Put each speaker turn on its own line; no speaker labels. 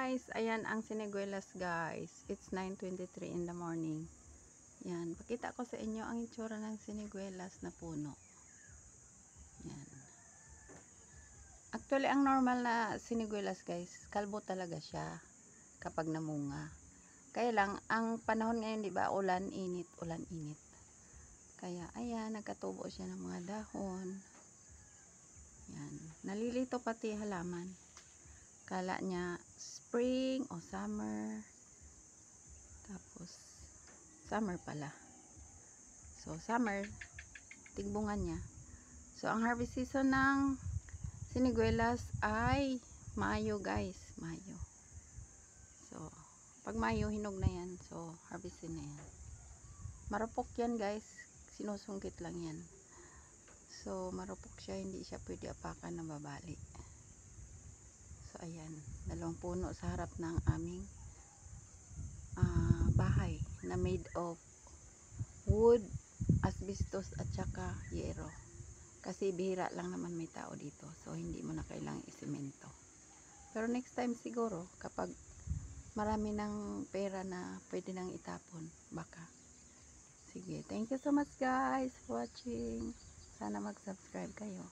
guys, ayan ang siniguelas guys. It's 9:23 in the morning. Yan, pakita ko sa inyo ang itsura ng siniguelas na puno. Yan. Actually, ang normal na siniguelas guys, kalbo talaga siya kapag namunga. Kaya lang, ang panahon ngayon, di ba, ulan, init. Kaya, ayan, nagkatubo siya ng mga dahon. Yan. Nalilito pati halaman. Kala niya spring o summer, tapos summer pala. So summer, tigbungan niya. So ang harvest season ng siniguelas ay Mayo guys, Mayo. So pag Mayo, hinog na yan. So harvestin na yan. Marupok yan guys, sinusungkit lang yan. So marupok siya, hindi siya pwede apakan na babali. So ayan, dalawang puno sa harap ng aming bahay na made of wood, asbestos at saka yero. Kasi bihira lang naman may tao dito. So hindi mo na kailangang isemento. Pero next time siguro kapag marami ng pera na pwede nang itapon, baka. Sige, thank you so much guys for watching. Sana mag-subscribe kayo.